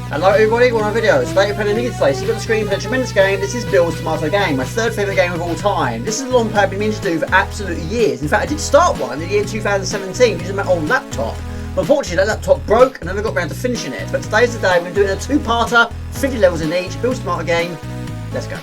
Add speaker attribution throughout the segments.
Speaker 1: Hello everybody, welcome to my video. Today we're playing Amiga Longplays. So you've got the screen for a tremendous game. This is Bill's Tomato game, my third favourite game of all time. This is a long play I've been meaning to do for absolutely years. In fact, I did start one in the year 2017 using my old laptop. But unfortunately that laptop broke and I never got around to finishing it. But today's the day we're doing a two-parter, 50 levels in each, Bill's Tomato game. Let's go.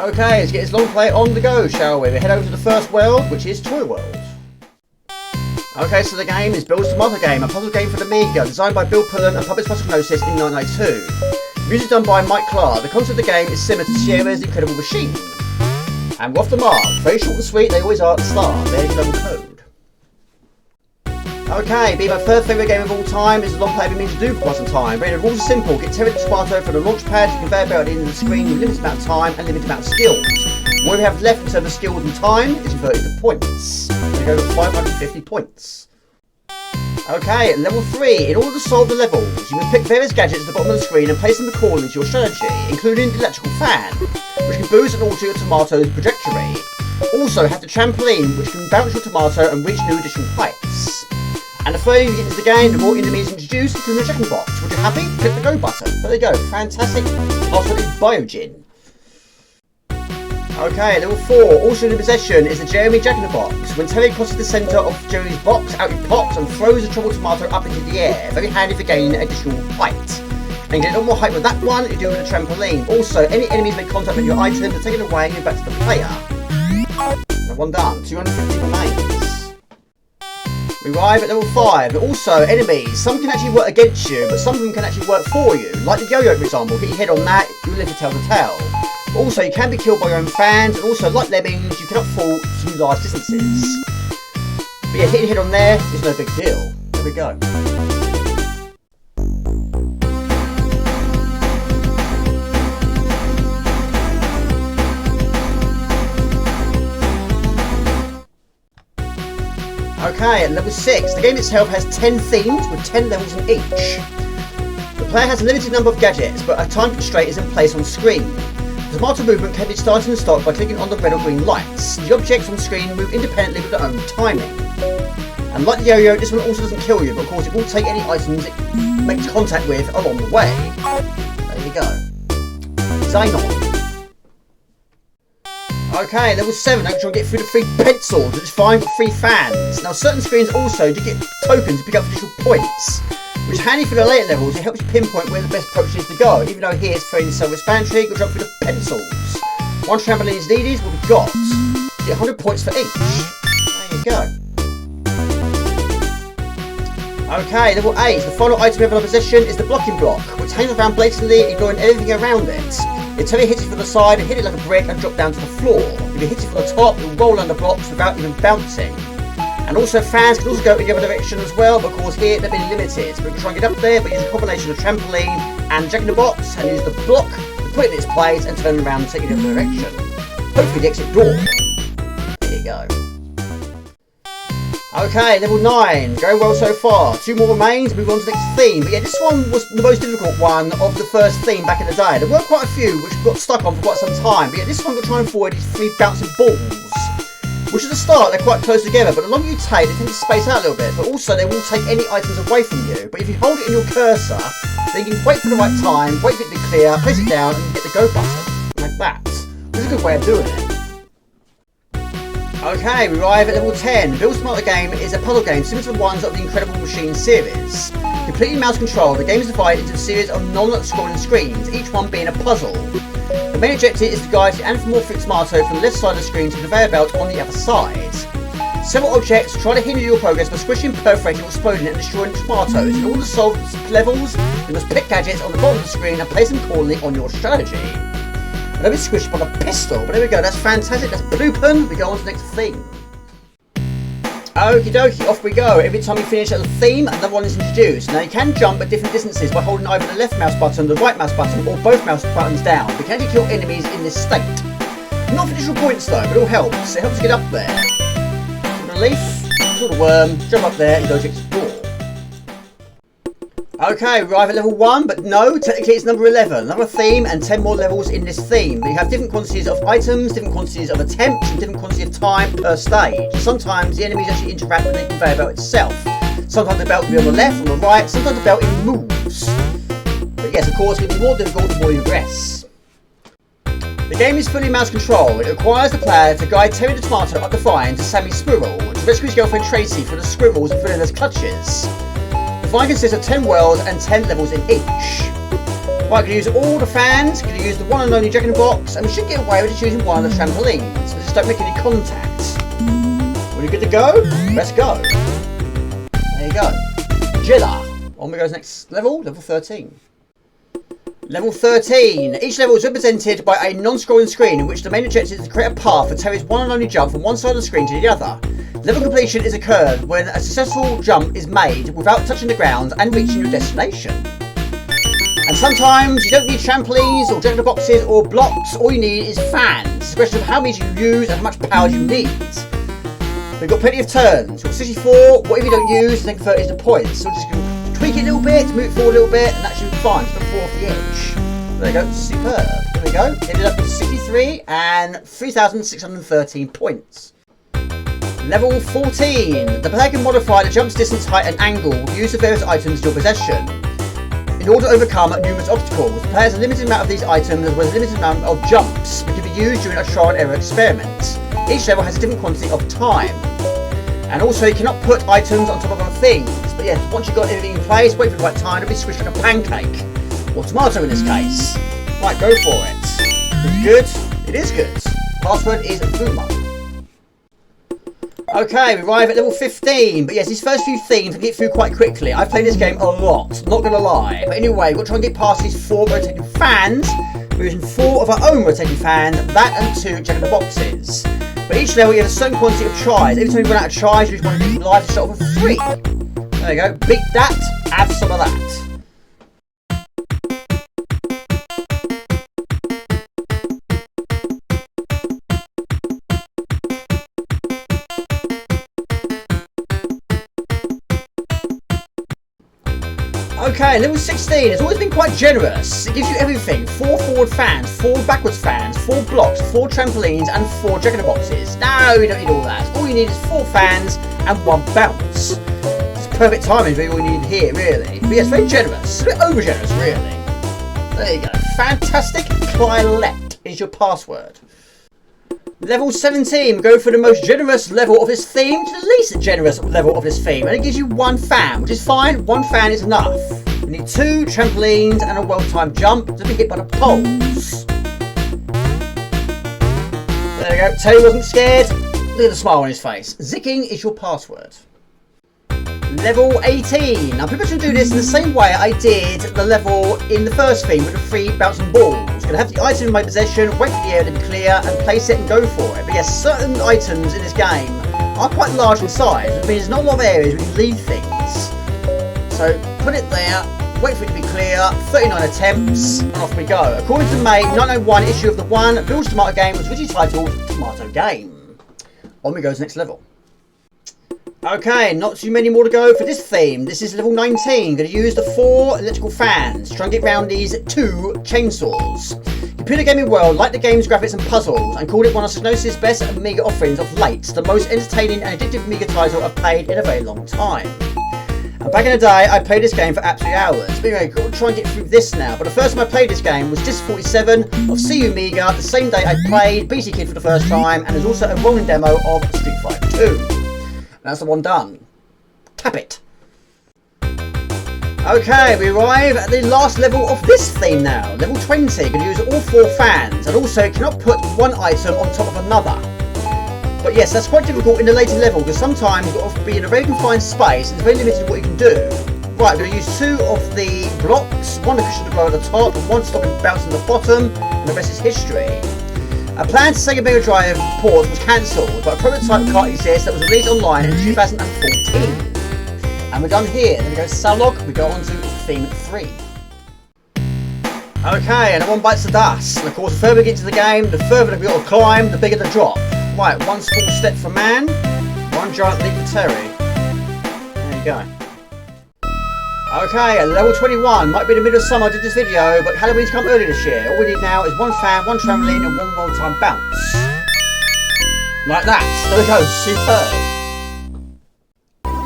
Speaker 1: Okay, let's get this long play on the go, shall we? We head over to the first world, which is Toy World. Okay, so the game is Bill's Tomato game, a puzzle game for the Amiga, designed by Bill Pullen and published by Psygnosis in 1992. Music done by Mike Clark. The concept of the game is similar to Sierra's Incredible Machine. And we're off the mark. Very short and sweet, they always are at the start. There's your double code. Okay, being my third favourite game of all time, is a long play I've been meaning to do for quite some time. But the rules are simple: get Terry Tomato from the launch pad to conveyor belt at the end of the screen with limited amount of time and limited amount of skills. What we have left in terms of skills and time is converted to points. We go to 550 points. Okay, level 3. In order to solve the levels, you must pick various gadgets at the bottom of the screen and place them according to your strategy, including the electrical fan, which can boost and alter your tomato's trajectory. Also have the trampoline, which can bounce your tomato and reach new additional heights. And the further you get into the game, the more enemies introduced, including the checking box. Would you happy? Click the go button. There you go. Fantastic. Also, it's Biogin. Okay, level 4. Also in possession is the Jeremy Jack-in-the-Box. When Terry crosses the centre of Jeremy's box, out it pops and throws the troubled tomato up into the air. Very handy for gaining additional height. And you get a little more height with that one, you do with a trampoline. Also, any enemies make contact with your item, they're taken away and you're back to the player. Now, one done. 250 remains. We arrive at level 5. Also, enemies. Some can actually work against you, but some of them can actually work for you. Like the yo-yo, for example. Hit your head on that, you'll live to tell the tale. Also, you can be killed by your own fans, and also, like lemmings, you cannot fall too large distances. But yeah, hitting your head on there is no big deal. There we go. Okay, at level 6, the game itself has 10 themes with 10 levels in each. The player has a limited number of gadgets, but a time constraint is in place on screen. The tomato movement can be started and stopped by clicking on the red or green lights. The objects on screen move independently with their own timing. And like the yo-yo, this one also doesn't kill you, but of course it will take any items it makes contact with along the way. There you go. Xenon. Okay, level 7, I'm trying to get through the free pencils, which is fine with free fans. Now certain screens also do get tokens to pick up additional points, which is handy for the later levels. It helps you pinpoint where the best approach is to go. Even though here it's fairly self-explanatory, you'll jump through the pencils. One trampoline is needed, what we've got. You get 100 points for each. There you go. Okay, level 8, the final item we have in our possession is the blocking block, which hangs around blatantly, ignoring everything around it. If Terry hits it from the side and hit it like a brick and drop down to the floor. If he hits it from the top, it will roll under blocks without even bouncing. And also fans can also go in the other direction as well, but of course here they've been limited. But we can try and get up there, but use a combination of trampoline and Jack-in-the-Box and use the block to put it in its place and turn around and take it in the other direction. Hopefully the exit door. There you go. Okay, level 9, going well so far. 2 more remains, move on to the next theme. But yeah, this one was the most difficult one of the first theme back in the day. There were quite a few which got stuck on for quite some time. But yeah, this one got trying to avoid these 3 bouncing balls. Which at the start, they're quite close together, but the longer you take, they tend to space out a little bit. But also, they will take any items away from you. But if you hold it in your cursor, then you can wait for the right time, wait for it to clear, place it down, and hit the go button. Like that. Which is a good way of doing it. Okay, we arrive at level 10. Build Smarter game is a puzzle game similar to the ones of the Incredible Machine series. Completely mouse controlled, the game is divided into a series of non-scrolling screens, each one being a puzzle. The main objective is to guide the anthropomorphic Smarto from the left side of the screen to the conveyor belt on the other side. Several objects try to hinder your progress by squishing, perforating, or exploding and destroying the Smartos. In order to solve levels, you must pick gadgets on the bottom of the screen and place them accordingly on your strategy. A little bit squished by a pistol, but there we go, that's fantastic, that's blooping. We go on to the next theme. Okie dokie, off we go. Every time you finish a theme, another one is introduced. Now you can jump at different distances by holding either the left mouse button, the right mouse button, or both mouse buttons down. You can actually kill enemies in this state. Not for additional points though, but it all helps. It helps get up there. Sort of leaf, sort of worm, jump up there, and go to explore. Okay, we arrive at level 1, but no, technically it's number 11. Another theme and 10 more levels in this theme. But you have different quantities of items, different quantities of attempts, and different quantity of time per stage. Sometimes the enemies actually interact with the conveyor belt itself. Sometimes the belt will be on the left, on the right, sometimes the belt even moves. But yes, of course, it will be more difficult the more you progress. The game is fully mouse controlled. It requires the player to guide Terry the Tomato up the vine to Sammy Squirrel, to rescue his girlfriend Tracy from the squirrels and Villana's clutches. The vine consists of 10 worlds and 10 levels in each. Right, can use all the fans, can use the one and only Jack in the Box, and we should get away with just using one of the trampolines, but just don't make any contact. When you're good to go, let's go. There you go. Jilla. On we go to the next level, level 13. Level 13. Each level is represented by a non-scrolling screen in which the main objective is to create a path for Terry's one and only jump from one side of the screen to the other. Level completion is occurred when a successful jump is made without touching the ground and reaching your destination. And sometimes you don't need trampolines or Jack in the Boxes or blocks, all you need is fans. It's a question of how many you use and how much power you need. We've got plenty of turns. We've got 64, whatever you don't use, then convert it into points. So we're just going to tweak it a little bit, move it forward a little bit, and that should be fine. Just don't fall off the edge. There you go, superb. There we go. Ended up with 63 and 3,613 points. Level 14. The player can modify the jump's distance, height and angle. Use the various items in your possession. In order to overcome numerous obstacles, the player has a limited amount of these items as well as a limited amount of jumps which can be used during a trial and error experiment. Each level has a different quantity of time. And also you cannot put items on top of other things. But yes, once you've got everything in place, wait for the right time, it'll be squished like a pancake. Or tomato in this case. Right, go for it. It's good. It is good. Password is Fuma. Okay, we arrive at level 15, but yes, these first few themes I can get through quite quickly. I've played this game a lot, not gonna lie. But anyway, we've got to try and get past these 4 rotating fans. We're using 4 of our own rotating fans, that and 2 Jack in the Boxes. But each level you have a certain quantity of tries. Every time you run out of tries, you just want to do life to start off with 3. There you go, beat that, have some of that. Okay, level 16, it's always been quite generous. It gives you everything. 4 forward fans, 4 backwards fans, 4 blocks, 4 trampolines and 4 Jack in the Boxes. No, you don't need all that. All you need is 4 fans and 1 bounce. It's perfect timing for all you need here, really. But yes, very generous. A bit over generous, really. There you go. Fantastic Clylette is your password. Level 17, we go for the most generous level of this theme to the least generous level of this theme, and it gives you 1 fan, which is fine. 1 fan is enough. We need 2 trampolines and a well-timed jump to be hit by the poles. There we go. Terry wasn't scared. Look at the smile on his face. Zicking is your password. Level 18. I'm pretty much going to do this in the same way I did the level in the first theme with the 3 bouncing balls. I'm going to have the item in my possession, wait for the area to be clear and place it and go for it. But yes, certain items in this game are quite large in size, which means there's not a lot of areas where you can leave things. So put it there, wait for it to be clear, 39 attempts, and off we go. According to the May 1901 issue of the One, Bill's Tomato Game was originally titled Tomato Game. On we go to the next level. Okay, not too many more to go for this theme. This is level 19. Going to use the 4 electrical fans. Try and get around these 2 chainsaws. Computer Gaming World liked the game's graphics and puzzles and called it one of psygnosis' best Amiga offerings of late. The most entertaining and addictive Amiga title I've played in a very long time. And back in the day, I played this game for absolute hours. But anyway, I'll try and get through this now. But the first time I played this game was Disc 47 of CU Amiga, the same day I played BT Kid for the first time, and there's also a rolling demo of Street Fighter 2. That's the one done. Tap it. Okay, we arrive at the last level of this theme now. Level 20, can use all 4 fans, and also cannot put one item on top of another. But yes, that's quite difficult in the later level, because sometimes you've got to be in a very confined space, and it's very limited what you can do. Right, we're going to use 2 of the blocks, one to cushion the blow at the top, and 1 to stop him bouncing at the bottom, and the rest is history. A plan to Sega Mega Drive port was cancelled, but a prototype cart exists that was released online in 2014. And we're done here. Then we go to Salog, we go on to theme 3. Okay, and one bites the dust. And of course, the further we get into the game, the further we've got to climb, the bigger the drop. Right, 1 small step for man, 1 giant leap for Terry. There you go. Okay, at level 21. Might be the middle of summer I did this video, but Halloween's come early this year. All we need now is 1 fan, 1 trampoline, and 1 roll-time bounce. Like that. There we go, superb.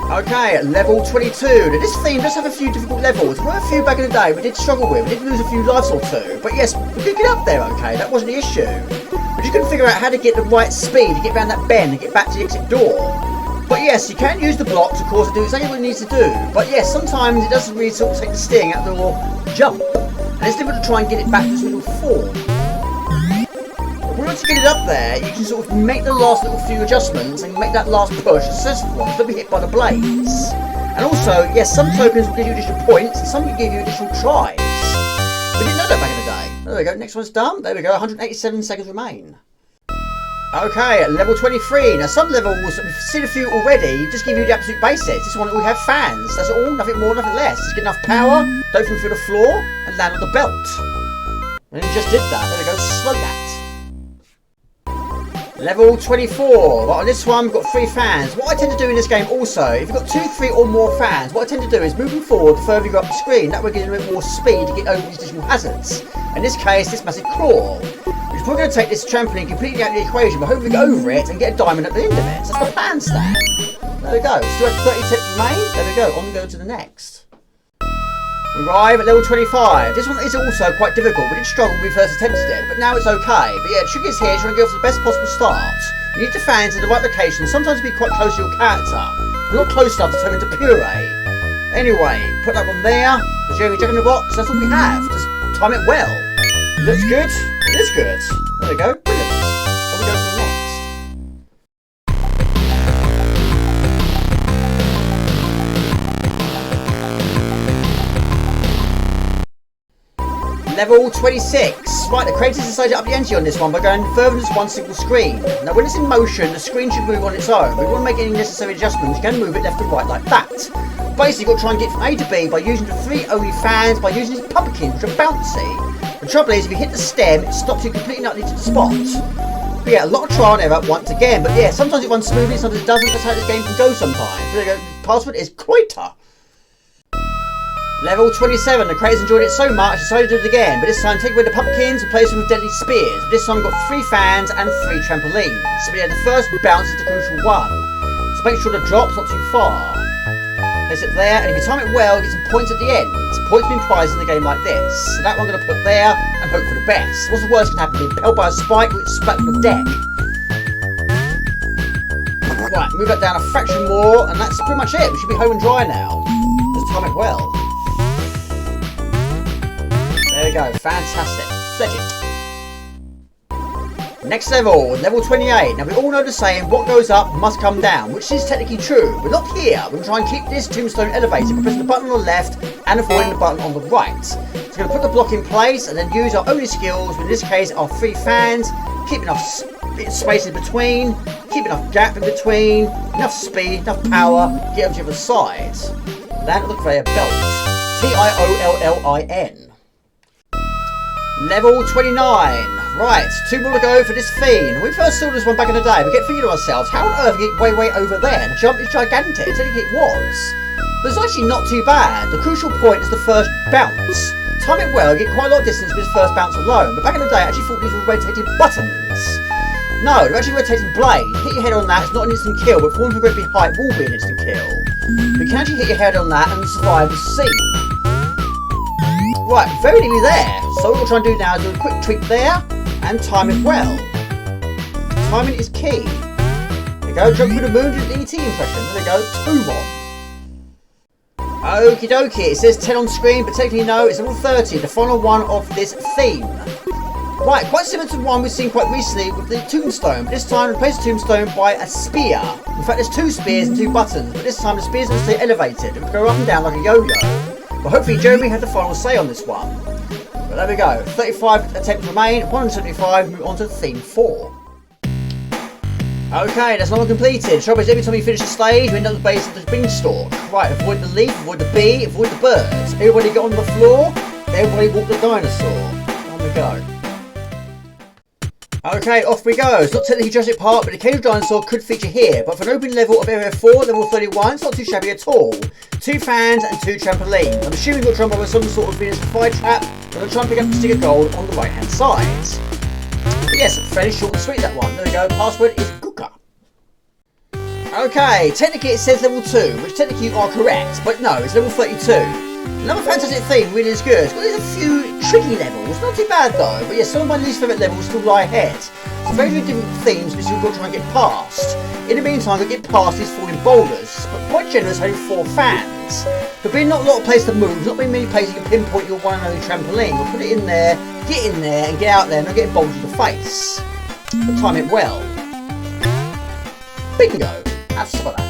Speaker 1: Okay, level 22. Now this theme does have a few difficult levels. There were a few back in the day we did struggle with. We did lose a few lives or 2. But yes, we did get up there okay. That wasn't the issue. We just couldn't figure out how to get the right speed to get around that bend and get back to the exit door. But yes, you can use the blocks, of course, to do exactly what it needs to do. But yes, sometimes it doesn't really sort of take the sting out of the jump. And it's difficult to try and get it back to its little form. Once you get it up there, you can sort of make the last little few adjustments and make that last push a successful one, so don't be hit by the blades. And also, yes, some tokens will give you additional points, and some will give you additional tries. We didn't know that back in the day. There we go, next one's done. There we go, 187 seconds remain. Okay, at level 23. Now some levels, we've seen a few already, just give you the absolute basics. This one we have fans, that's all, nothing more, nothing less. Just get enough power, don't fall through the floor, and land on the belt. And you just did that, there we go, slow that. Level 24. Right, on this one we've got 3 fans. What I tend to do in this game also, if you've got 2, 3 or more fans, what I tend to do is moving forward the further you go up the screen, that way gives you a bit more speed to get over these additional hazards. In this case, this massive claw. We're probably going to take this trampoline completely out of the equation, but hopefully get over it and get a diamond at the end of it. So that's the plan stand. There we go. Still have 30 tips remain. There we go. On we go to the next. We arrive at level 25. This one is also quite difficult. We did struggle when we first attempted it, but now it's okay. But yeah, the trick is here, trying to go for the best possible start. You need the fans in the right location, sometimes be quite close to your character. Not close enough to turn into puree. Anyway, put that one there. The Jeremy Jack in the box, that's all we have. Just time it well. It looks good. It is good. There we go. Brilliant. On we go to the next. Level 26. Right, the creators decided to up the ante on this one by going further than just 1 single screen. Now when it's in motion, the screen should move on its own. But if you want to make any necessary adjustments, you can move it left and right like that. Basically, you've got to try and get from A to B by using the 3 only fans, by using these pumpkins, which are bouncy. The trouble is, if you hit the stem, it stops you completely not into the spot. But yeah, a lot of trial and error once again. But yeah, sometimes it runs smoothly, sometimes it doesn't. That's how this game can go sometimes. There you go. Password is Cloiter. Level 27, the creators enjoyed it so much, decided to do it again, but this time take away the pumpkins, replace them with deadly spears. But this time we've got 3 fans and 3 trampolines. So yeah, the first bounce is the crucial one. So make sure the drop's not too far. Place it there, and if you time it well, get some points at the end. So points being prized in a game like this. So that one I'm going to put there, and hope for the best. What's the worst can happen? Being impelled by a spike, which splat on the deck. Right, move that down a fraction more, and that's pretty much it. We should be home and dry now. Just time it well. There we go, fantastic. Fledge it. Next level, level 28. Now we all know the saying, what goes up must come down, which is technically true, but not here. We're going to try and keep this tombstone elevated by pressing the button on the left and avoiding the button on the right. So we're going to put the block in place and then use our only skills, which in this case are 3 fans, keep enough space in between, keep enough gap in between, enough speed, enough power, get over to the other side. Land on the conveyor belt. T-I-O-L-L-I-N. Level 29. Right, 2 more to go for this fiend. When we first saw this one back in the day, we get thinking to ourselves, how on earth did it get way over there? And the jump is gigantic. I think it was. But it's actually not too bad. The crucial point is the first bounce. Time it well, you get quite a lot of distance with his first bounce alone. But back in the day, I actually thought these were rotating buttons. No, you're actually rotating blade. Hit your head on that, it's not an instant kill, but falling from a great big height will be an instant kill. But you can actually hit your head on that and survive the scene. Right, very nearly there. So what we're trying to do now is do a quick tweak there and time it well. Timing is key. There we go, jump through the moon, do the ET impression. There we go, 2 more. Okie dokie, it says 10 on screen, but technically no, it's level 30, the final one of this theme. Right, quite similar to one we've seen quite recently with the tombstone, but this time replace the tombstone by a spear. In fact, there's 2 spears and 2 buttons, but this time the spears will stay elevated and go up and down like a yo-yo. But hopefully Jeremy had the final say on this one. But there we go, 35 attempts remain, 175, move on to theme 4. Okay, that's not completed. Trouble is every time you finish a stage, we end up at the base of the beanstalk. Right, avoid the leaf, avoid the bee, avoid the birds. Everybody get on the floor, everybody walk the dinosaur. On we go. Okay, off we go. It's not technically Jurassic Park, but the Cage of Dinosaur could feature here. But for an open level of Area 4, level 31, it's not too shabby at all. 2 fans and 2 trampolines. I'm assuming you've got to try with some sort of Venus fire trap. I'm going to try and pick up the stick of gold on the right hand side. But yes, fairly short and sweet that one. There we go, password is Guka. Okay, technically it says level 2, which technically you are correct, but no, it's level 32. Another fantastic theme really is good. It's got a few tricky levels, not too bad though, but yes, some of my least favourite levels still lie ahead. So very different themes which you've got to try and get past. In the meantime, you'll get past these falling boulders, but quite generous having 4 fans. There being not a lot of place to move, not being many places you can pinpoint your one and only trampoline, we'll put it in there and get out there and not getting boulders in the face. But time it well. Bingo! Have some of that.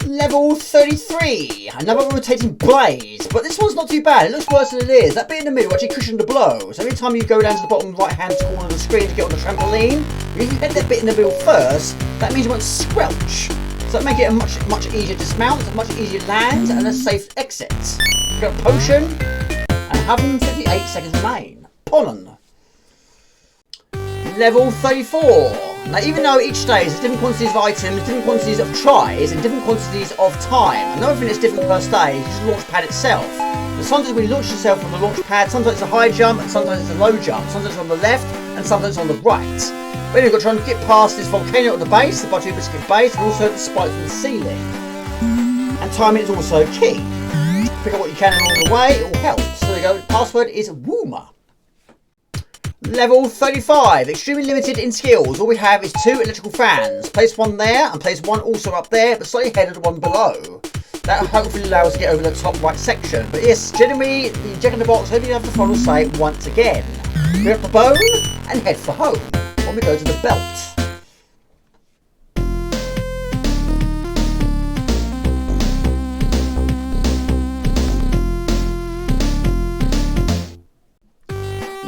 Speaker 1: Level 33, another rotating blaze, but this one's not too bad, it looks worse than it is. That bit in the middle actually cushioned the blow, so every time you go down to the bottom right hand corner of the screen to get on the trampoline, if you hit that bit in the middle first, that means you won't squelch. So that makes it a much easier dismount, a much easier land, and a safe exit. You've got a potion, and 158 seconds remain. Pollen. Level 34. Now, even though each stage has different quantities of items, different quantities of tries, and different quantities of time, another thing that's different per stage is the launch pad itself. But sometimes when you launch yourself from the launch pad, sometimes it's a high jump, and sometimes it's a low jump, sometimes it's on the left, and sometimes on the right. But you've got to try and get past this volcano at the base, the buttery biscuit base, and also the spikes on the ceiling. And timing is also key. Pick up what you can along the way, it will help. So there you go, the password is Woomer. Level 35, extremely limited in skills. All we have is 2 electrical fans. Place one there and place one also up there, but slightly ahead of the one below. That hopefully allows us to get over the top right section. But yes, generally, the Jack in the Box, hopefully you have the final say once again. Pick up the bone and head for home. When we go to the belt.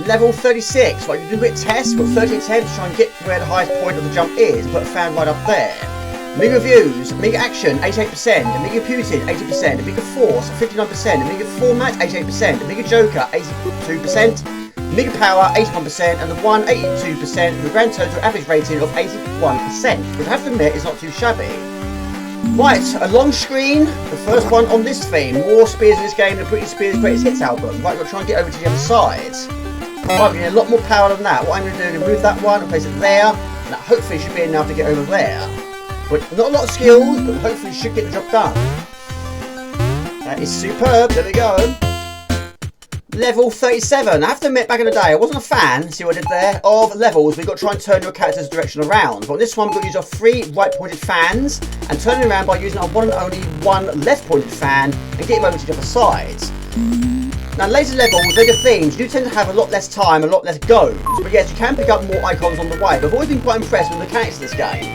Speaker 1: Level 36, right, you do a bit of tests, got 30 attempts to try and get where the highest point of the jump is, and put a fan right up there. Amiga Views, Amiga Action, 88%, Amiga Putin, 80%, Amiga Force, 59%, Amiga Format, 88%, Amiga Joker, 82%, Amiga Power, 81%, and the one, 82%, with a grand total average rating of 81%, which I have to admit is not too shabby. Right, a long screen, the first one on this theme, more spears in this game than Britney Spears' Greatest Hits album. Right, we've got to try and get over to the other side. Right, we need a lot more power than that. What I'm going to do is remove that one and place it there, and that hopefully should be enough to get over there. But not a lot of skills, but hopefully should get the job done. That is superb, there we go. Level 37. I have to admit, back in the day, I wasn't a fan, see what I did there, of levels. We've got to try and turn your character's direction around. But on this one, we've got to use our 3 right-pointed fans, and turn it around by using our one and only 1 left-pointed fan, and get him over to the other side. Now, later levels, later themes, do tend to have a lot less time, a lot less goes. But yes, you can pick up more icons on the way. But I've always been quite impressed with the mechanics of this game.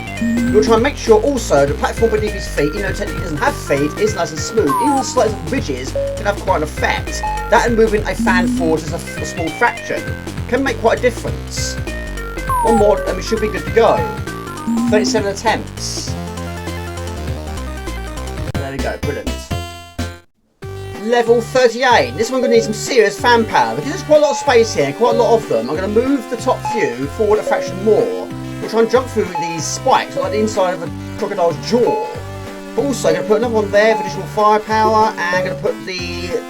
Speaker 1: You'll try and make sure also the platform beneath his feet, even though technically he doesn't have feet, is nice and smooth. Even the slight ridges can have quite an effect. That and moving a fan forward is a small fraction can make quite a difference. One more and we should be good to go. 37 attempts. There we go, brilliant. Level 38. This one's going to need some serious fan power because there's quite a lot of space here, quite a lot of them. I'm going to move the top few forward a fraction more. We'll try and jump through these spikes like the inside of a crocodile's jaw. But also, I'm going to put another one there for additional firepower, and I'm going to put the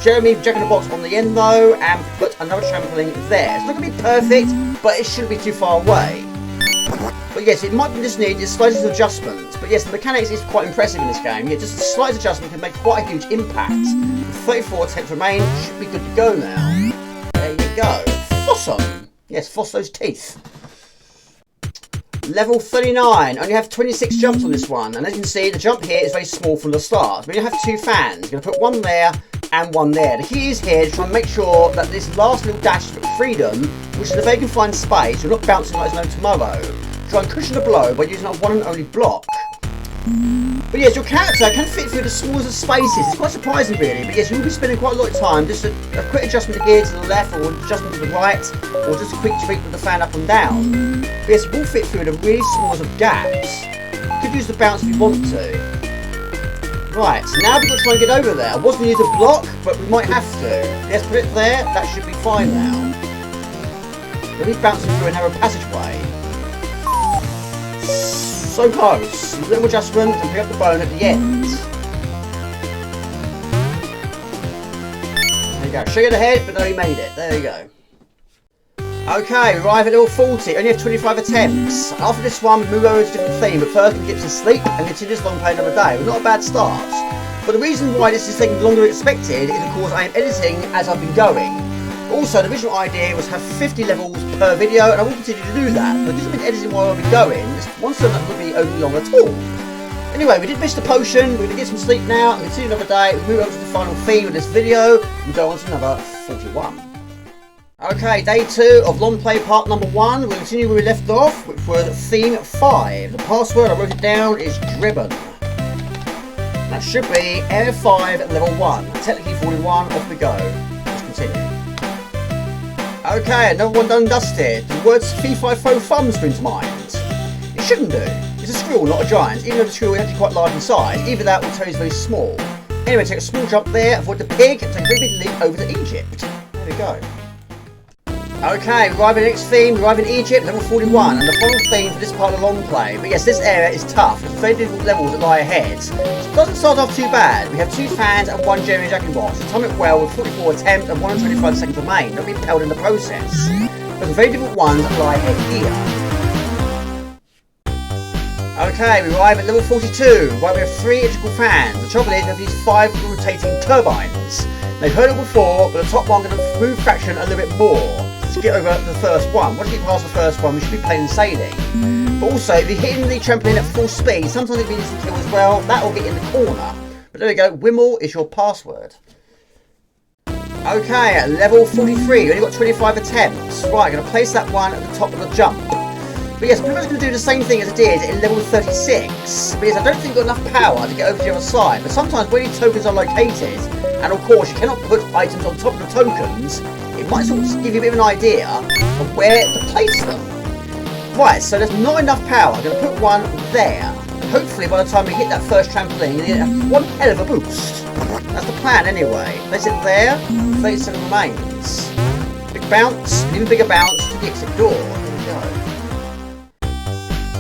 Speaker 1: Jeremy Jack-in-the-Box on the end though, and put another trampoline there. It's not going to be perfect, but it shouldn't be too far away. But yes, it might just need just slight adjustments. But yes, the mechanics is quite impressive in this game. Yeah, just a slight adjustment can make quite a huge impact. 34 attempts remain, should be good to go now. There you go. Fossum. Yes, foss those teeth. Level 39. Only have 26 jumps on this one. And as you can see, the jump here is very small from the start. We're going to have 2 fans. We're going to put one there and one there. The key is here to try and make sure that this last little dash of freedom, which is a very confined space, you're not bouncing like there's no tomorrow. Try and cushion the blow by using a one and only block. But yes, your character can fit through the smallest of spaces. It's quite surprising really, but yes, you will be spending quite a lot of time. Just a quick adjustment here to the left, or adjustment to the right, or just a quick tweak with the fan up and down. But yes, it will fit through the really smallest of gaps. You could use the bounce if you want to. Right, so now we've got to try and get over there. I was going to use a block, but we might have to. Yes, put it there, that should be fine now. We'll be bouncing through a narrow passageway. So close. A little adjustment and pick up the bone at the end. There you go. Sugar the head, but no, he made it. There you go. Okay, we arrive at level 40. Only have 25 attempts. After this one, we move over to a different theme, but first we get to sleep and continue this long play another day. Well, not a bad start. But the reason why this is taking longer than expected is, of course, I am editing as I've been going. Also, the original idea was to have 50 levels per video, and I will continue to do that. But because I've been editing while I've been going, this one still not going to be only long at all. Anyway, we did miss the potion. We're going to get some sleep now and continue another day. We'll move over to the final theme of this video and go on to another 41. Okay, day 2 of Long Play part number 1. We'll continue where we left off, which was theme 5. The password, I wrote it down, is Dribbon. That should be Area 5 level 1. Technically 41, off we go. Let's continue. Okay, another one done and dusted. The words fee fi fo fum spring to mind. It shouldn't do. It's a squirrel, not a giant. Even though the squirrel is actually quite large in size, either that or Terry's very small. Anyway, take a small jump there, avoid the pig, and take a very big leap over to Egypt. There we go. Okay, we arrive at the next theme, we arrive in Egypt, level 41, and the final theme for this part of Long Play. But yes, this area is tough. There's very difficult levels that lie ahead. It doesn't start off too bad. We have 2 fans and 1 Jeremy Jack-in-the-Box. We time it well with 44 attempts and 125 seconds remain. Don't be impaled in the process. But the very difficult ones that lie ahead here. Okay, we arrive at level 42, where we have 3 integral fans. The trouble is we have these 5 rotating turbines. They've heard it before, but the top one going to move fraction a little bit more. To get over the first one. Once you get past the first one, we should be plain sailing. But also, if you're hitting the trampoline at full speed, sometimes it means to kill as well. That will get in the corner. But there we go. Wimmel is your password. Okay, at level 43, you only got 25 attempts. Right, I'm going to place that one at the top of the jump. But yes, pretty much going to do the same thing as I did in level 36. Because I don't think I've got enough power to get over to the other side. But sometimes where these tokens are located, and of course you cannot put items on top of the tokens, it might sort of give you a bit of an idea of where to place them. Right, so there's not enough power. I'm going to put one there. And hopefully by the time we hit that first trampoline, you're going to have one hell of a boost. That's the plan anyway. Place it there, 37 remains. Big bounce, an even bigger bounce to the exit door. There we go.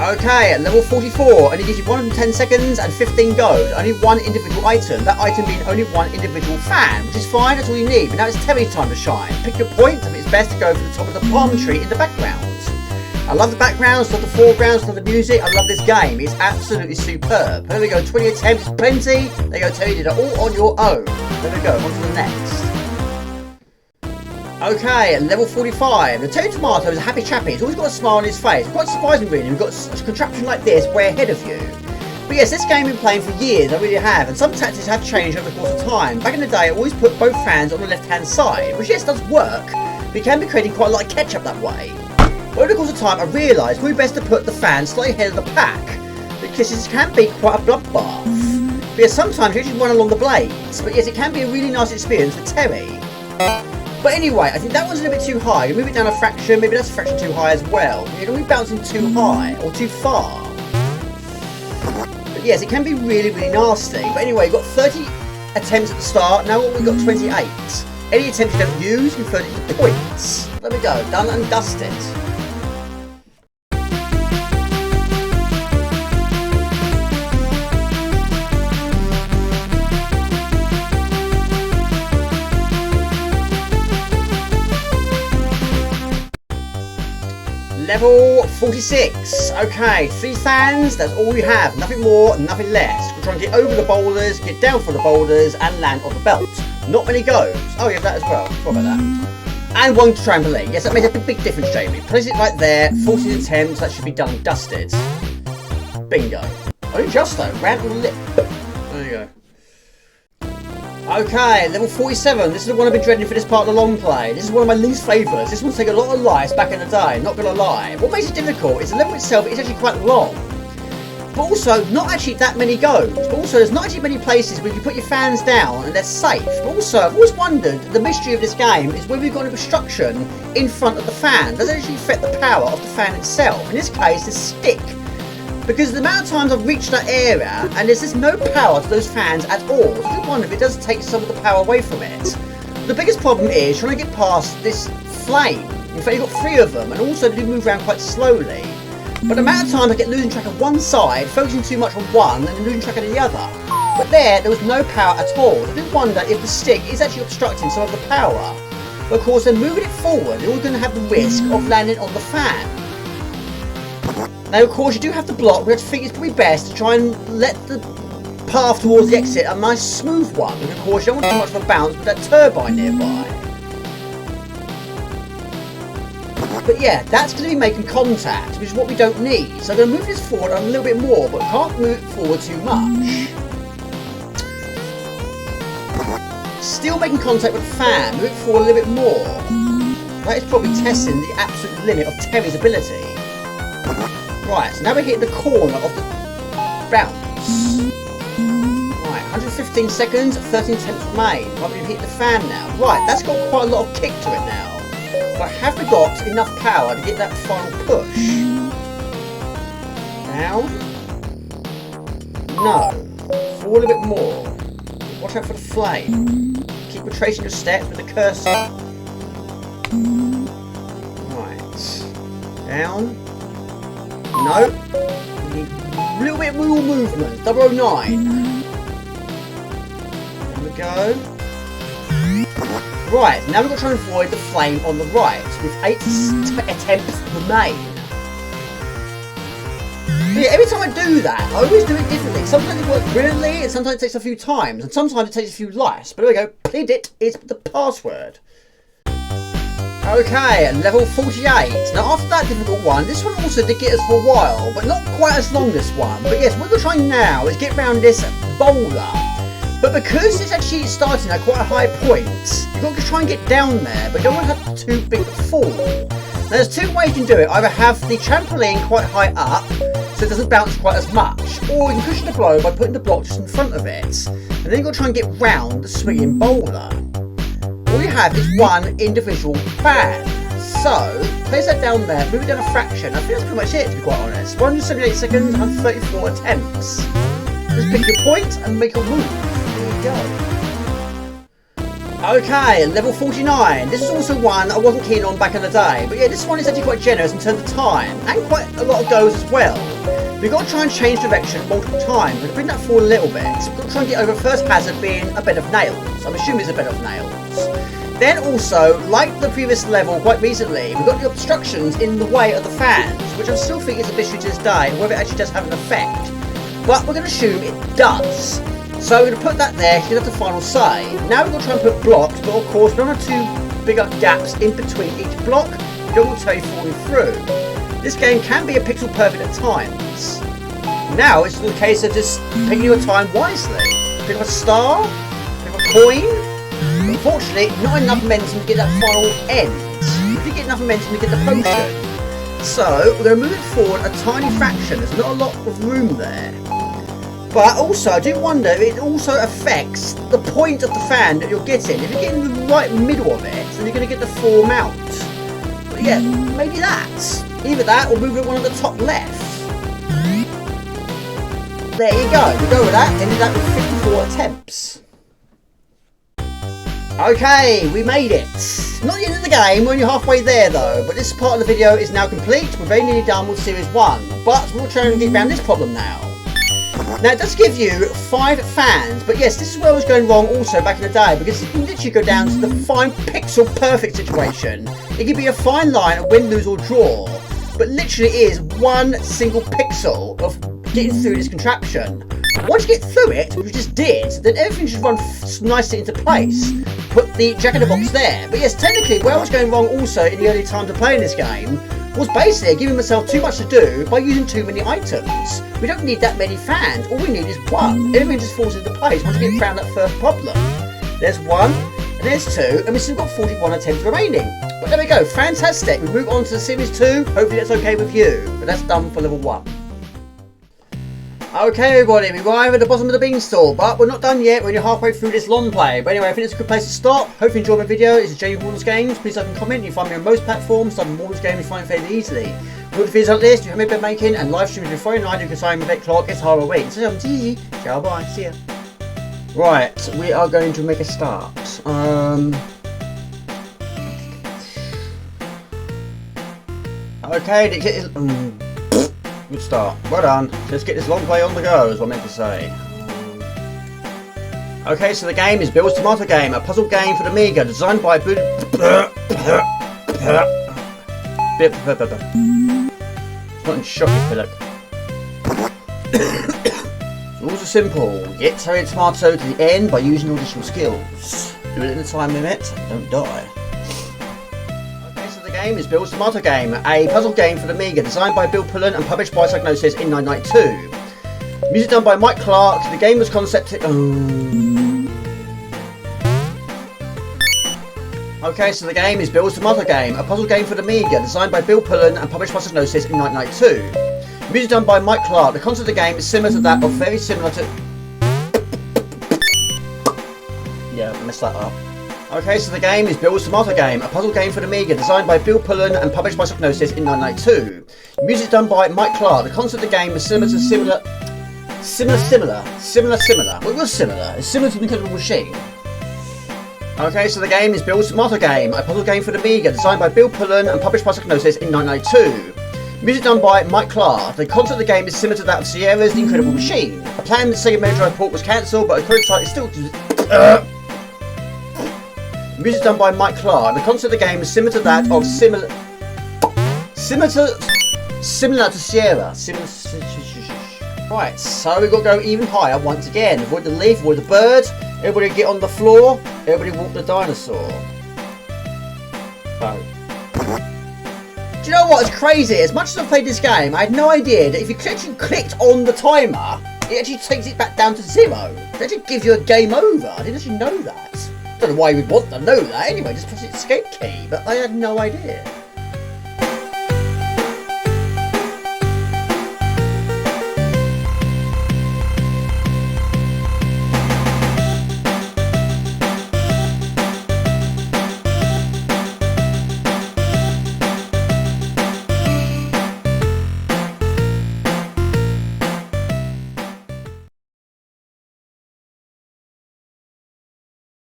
Speaker 1: Okay, at level 44, only gives you 110 seconds and 15 gold. Only one individual item. That item being only one individual fan, which is fine, that's all you need. But now it's Terry's time to shine. Pick your point, and it's best to go for the top of the palm tree in the background. I love the backgrounds, love the foregrounds, love the music. I love this game. It's absolutely superb. There we go, 20 attempts, plenty. There you go, Terry did it all on your own. There we go, on to the next. Okay, at level 45, the Terry Tomato is a happy chappy. He's always got a smile on his face. Quite surprising really, we've got a contraption like this way ahead of you. But yes, this game I've been playing for years, I really have, and some tactics have changed over the course of time. Back in the day, I always put both fans on the left-hand side, which yes, does work, but you can be creating quite a lot of ketchup that way. But over the course of time, I realised it would be best to put the fans slightly ahead of the pack, because this can be quite a bloodbath. But yes, sometimes you just run along the blades, but yes, it can be a really nice experience for Terry. But anyway, I think that one's a little bit too high. You move it down a fraction, maybe that's a fraction too high as well. You're going to be bouncing too high or too far. But yes, it can be really, really nasty. But anyway, you've got 30 attempts at the start. Now we've got 28. Any attempts you don't use, you convert it into points. There we go, done and dusted. Level 46. Okay, 3 fans, that's all you have. Nothing more, nothing less. We're trying to get over the boulders, get down from the boulders, and land on the belt. Not many goes. Oh, you have that as well. Forgot about that. And 1 trampoline. Yes, that makes a big difference, Jamie. Place it right there. 14 attempts, that should be done and dusted. Bingo. Oh, just though. Round on the lip. There you go. Okay, level 47. This is the one I've been dreading for this part of the long play. This is one of my least favourites. This one's taken a lot of lives back in the day, not gonna lie. What makes it difficult is the level itself is actually quite long. But also, not actually that many goes. But also, there's not actually many places where you put your fans down and they're safe. But also, I've always wondered, the mystery of this game is whether you've got an obstruction in front of the fan. Does it actually affect the power of the fan itself? In this case, the stick. Because the amount of times I've reached that area and there's just no power to those fans at all. So I do wonder if it does take some of the power away from it. The biggest problem is trying to get past this flame. In fact, you've got 3 of them and also they do move around quite slowly. But the amount of times I get losing track of one side, focusing too much on one and then losing track of the other. But there was no power at all. So I do wonder if the stick is actually obstructing some of the power. But of course, then moving it forward, you're going to have the risk of landing on the fan. Now, of course, you do have to block, but I think it's probably best to try and let the path towards the exit a nice smooth one. And of course, you don't want too much of a bounce with that turbine nearby. But yeah, that's going to be making contact, which is what we don't need. So I'm going to move this forward a little bit more, but can't move it forward too much. Still making contact with the fan, move it forward a little bit more. That is probably testing the absolute limit of Terry's ability. Right, so now we're hitting the corner of the bounce. Right, 115 seconds, 13 attempts remain. Right, we've hit the fan now. Right, that's got quite a lot of kick to it now. But have we got enough power to get that final push? Down? No. Forward a bit more. Watch out for the flame. Keep retracing your steps with the cursor. Right. Down. No. We need a little bit more movement. 009. There we go. Right, now we've got to try and avoid the flame on the right with 8 attempts remain. But yeah, every time I do that, I always do it differently. Sometimes it works brilliantly, and sometimes it takes a few times, and sometimes it takes a few lives. But there we go, PIDIT is the password. Okay, level 48. Now after that difficult one, this one also did get us for a while, but not quite as long this one. But yes, what we're trying now is get around this boulder. But because it's actually starting at quite a high point, you've got to try and get down there, but you don't want to have too big a fall. Now there's 2 ways you can do it. Either have the trampoline quite high up, so it doesn't bounce quite as much, or you can cushion the blow by putting the block just in front of it. And then you've got to try and get round the swinging boulder. All you have is 1 individual fan. So, place that down there, move it down a fraction. I think that's pretty much it, to be quite honest. 178 seconds and 34 attempts. Just pick your point and make a move. There you go. Okay, level 49. This is also one I wasn't keen on back in the day. But yeah, this one is actually quite generous in terms of time. And quite a lot of goes as well. We've got to try and change direction multiple times. We've bring that forward a little bit. So we've got to try and get over the first hazard being a bed of nails. I'm assuming it's a bed of nails. Then also, like the previous level quite recently, we've got the obstructions in the way of the fans, which I still think is a mystery to this day, whether it actually does have an effect. But we're going to assume it does. So we're going to put that there, here's the final say. Now we're going to try and put blocks, but of course we don't have 2 bigger gaps in between each block. You don't want to be falling through. This game can be a pixel perfect at times. Now it's the case of just picking your time wisely. Pick up a star, pick up a coin. Unfortunately, not enough momentum to get that final end. We did get enough momentum to get the potion. So, we're going to move it forward a tiny fraction. There's not a lot of room there. But also, I do wonder if it also affects the point of the fan that you're getting. If you're getting the right middle of it, then you're going to get the full amount. But yeah, maybe that. Either that or move it one at the top left. There you go. We go with that. Ended that with 54 attempts. Okay, we made it. Not the end of the game, we're only halfway there though, but this part of the video is now complete. We're very nearly done with Series 1, but we'll try and get around this problem now. Now it does give you 5 fans, but yes, this is where I was going wrong also back in the day, because you can literally go down to the fine pixel perfect situation. It could be a fine line of win, lose or draw. but literally it is one single pixel of getting through this contraption. Once you get through it, which we just did, then everything should run nicely into place. Put the jack-in-the-box there. But yes, technically, where I was going wrong also in the early times of playing this game was basically giving myself too much to do by using too many items. We don't need that many fans, all we need is one. Everything just falls into place once we get around that first problem. There's one, and there's two, and we've still got 41 attempts remaining. But there we go, fantastic. We move on to Series 2, hopefully that's okay with you. But that's done for level 1. Okay everybody, we arrive at the bottom of the beanstalk, but we're not done yet, we're only halfway through this long play. But anyway, I think it's a good place to stop. Hope you enjoyed my video. This is Jamie Warner's Games. Please like and comment. You can find me on most platforms, so Warner's Games you find fairly easily. Look at videos like this, you have been making, and live streams every Friday night. You can sign with clock, it's half a week. So I'm easy. Ciao, bye, see ya. Right, we are going to make a start. Okay, good start. Well done. Let's get this long play on the go, is what I meant to say. Okay, so the game is Bill's Tomato Game, a puzzle game for the Amiga, designed by It's not in shocking, Philip. Rules are simple. Get Terry Tomato to the end by using your additional skills. Do it in the time limit, don't die. The game is Bill's Tomato Game, a puzzle game for the Amiga, designed by Bill Pullen and published by Psygnosis in 1992. Music done by Mike Clark. The game was concepted. Okay, so the game is Bill's Tomato Game, a puzzle game for the Amiga, designed by Bill Pullen and published by Psygnosis in 1992. Music done by Mike Clark. The concept of the game is similar to that of very similar to. Yeah, I messed that up. Okay, so the game is Bill's Tomato Game, a puzzle game for the Amiga, designed by Bill Pullen and published by Psygnosis in 1992. Music done by Mike Clark. The concept of the game is similar to similar. Well, it was similar. It's similar to the Incredible Machine. Okay, so the game is Bill's Tomato Game, a puzzle game for the Amiga, designed by Bill Pullen and published by Psygnosis in 1992. Music done by Mike Clark. The concept of the game is similar to that of Sierra's The Incredible Machine. A planned Sega Mega Drive port was cancelled, but the prototype is still. Music done by Mike Clark. The concept of the game is similar to that of similar to Sierra. Right, so we've got to go even higher once again. Avoid the leaf, avoid the bird. Everybody get on the floor. Everybody walk the dinosaur. Oh. Do you know what? It's crazy. As much as I've played this game, I had no idea that if you actually clicked on the timer, it actually takes it back down to 0. It actually gives you a game over. I didn't actually know that. I don't know why you would want to know that anyway, just press the escape key, but I had no idea.